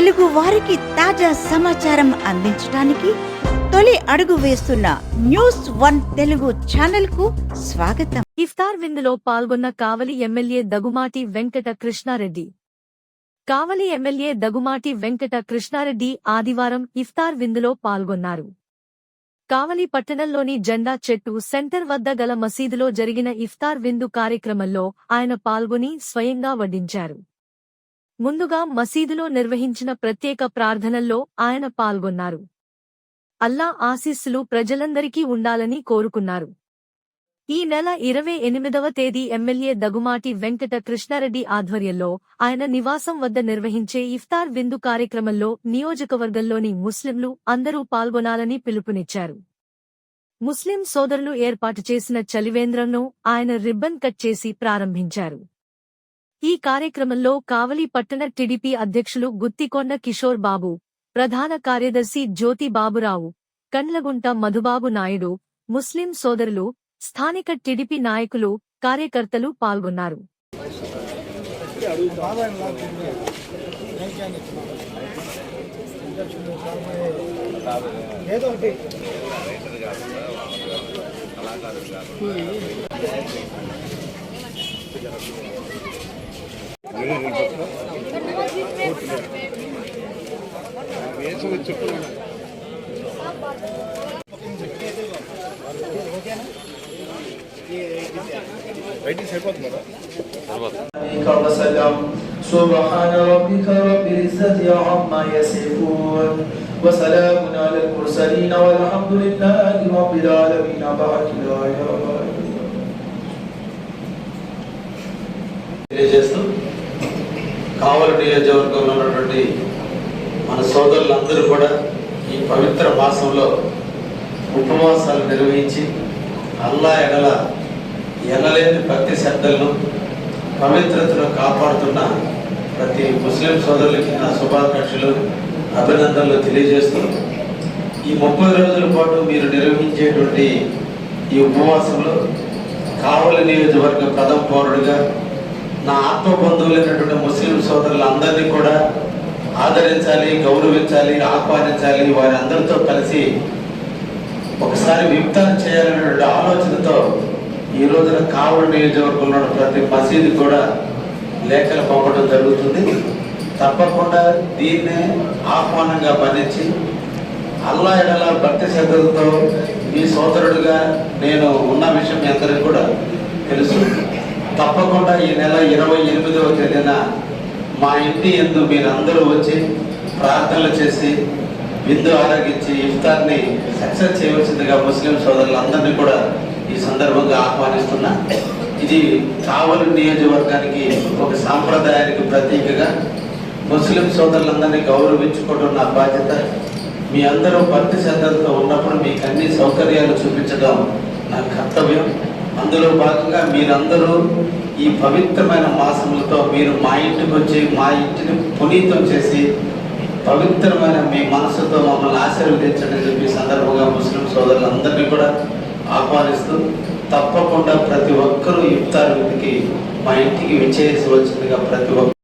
తెలుగు వారికి తాజా సమాచారం అందించడానికి తొలి అడుగు వేస్తున్న న్యూస్1 తెలుగు ఛానల్ కు స్వాగతం. ఇఫ్తార్ విందులో పాల్గొన్న కావలి ఎమ్మెల్యే దగుమాటి వెంకట కృష్ణారెడ్డి. కావలి ఎమ్మెల్యే దగుమాటి వెంకట కృష్ణారెడ్డి ఆదివారం ఇఫ్తార్ విందులో పాల్గొన్నారు. కావలి పట్టణంలోని జెండా చెట్టు సెంటర్ వద్ద గల మసీదులో జరిగిన ఇఫ్తార్ విందు కార్యక్రమంలో ఆయన పాల్గొని స్వయంగా వడ్డించారు. ముందుగా మసీదులో నిర్వహించిన ప్రత్యేక ప్రార్థనల్లో ఆయన పాల్గొన్నారు. అల్లా ఆశీస్సులు ప్రజలందరికీ ఉండాలని కోరుకున్నారు. ఈ నెల 28వ తేదీ ఎమ్మెల్యే దగుమాటి వెంకట కృష్ణారెడ్డి ఆధ్వర్యంలో ఆయన నివాసం వద్ద నిర్వహించే ఇఫ్తార్ విందు కార్యక్రమంలో నియోజకవర్గంలోని ముస్లింలు అందరూ పాల్గొనాలని పిలుపునిచ్చారు. ముస్లిం సోదరులు ఏర్పాటు చేసిన చలివేంద్రంను ఆయన రిబ్బన్ కట్ చేసి ప్రారంభించారు. ఈ కార్యక్రమంలో కావలి పట్టణ టీడీపీ అధ్యక్షులు గుత్తికొండ కిషోర్ బాబు, ప్రధాన కార్యదర్శి జ్యోతి బాబురావు, కండ్లగుంట మధుబాబు నాయుడు, ముస్లిం సోదరులు, స్థానిక టీడీపీ నాయకులు, కార్యకర్తలు పాల్గొన్నారు. سبحان ربك رب العزة عما يصفون وسلام على المرسلين والحمد لله رب العالمين. తెలియజేస్తూ కావలి నియోజకవర్గంలో ఉన్నటువంటి మన సోదరులందరూ కూడా ఈ పవిత్ర మాసంలో ఉపవాసాలు నిర్వహించి అల్లా ఎడల ఎనలేని భక్తి శ్రద్ధలను పవిత్రతను కాపాడుతున్న ప్రతి ముస్లిం సోదరులకి నా శుభాకాంక్షలు, అభినందనలు తెలియజేస్తూ ఈ 30 రోజుల పాటు మీరు నిర్వహించేటువంటి ఈ ఉపవాసంలో కావలి నియోజకవర్గ ప్రథమ పౌరుడిగా నా ఆత్మ బంధువులైనటువంటి ముస్లిం సోదరులందరినీ కూడా ఆదరించాలి, గౌరవించాలి, ఆహ్వానించాలి. వారి అందరితో కలిసి ఒకసారి ఇఫ్తార్ చేయాలనేటువంటి ఆలోచనతో ఈ రోజున కావలి నియోజకవర్గంలో ప్రతి మసీదు కూడా లేఖలు పంపడం జరుగుతుంది. తప్పకుండా దీన్నే ఆహ్వానంగా భరించి అల్లా ఎడల భక్తి శ్రద్ధలతో మీ సోదరుడిగా నేను ఉన్న విషయం మీ అందరికీ కూడా తెలుసు. తప్పకుండా ఈ నెల 28వ తేదీన మా ఇంటి యందు మీరందరూ వచ్చి ప్రార్థనలు చేసి విందు ఆరగించి ఇఫ్తార్ని సక్సెస్ చేయవలసిందిగా ముస్లిం సోదరులందరినీ కూడా ఈ సందర్భంగా ఆహ్వానిస్తున్నా. ఇది కావలి నియోజకవర్గానికి ఒక సాంప్రదాయానికి ప్రతీకగా ముస్లిం సోదరులందరినీ గౌరవించుకోవడం నా బాధ్యత. మీ అందరూ భక్తి శ్రద్ధలతో ఉన్నప్పుడు మీకు అన్ని సౌకర్యాలు చూపించడం నా కర్తవ్యం. అందులో భాగంగా మీరందరూ ఈ పవిత్రమైన మాసములతో మీరు మా ఇంటికి వచ్చి మా ఇంటిని పునీతం చేసి పవిత్రమైన మీ మనసుతో మమ్మల్ని ఆశీర్వదించండి చెప్పి సందర్భంగా ముస్లిం సోదరులందరినీ కూడా ఆహ్వానిస్తూ తప్పకుండా ప్రతి ఒక్కరూ ఇఫ్తార్ విందుకి మా ఇంటికి విచ్చేసి వచ్చిందిగా ప్రతి ఒక్కరు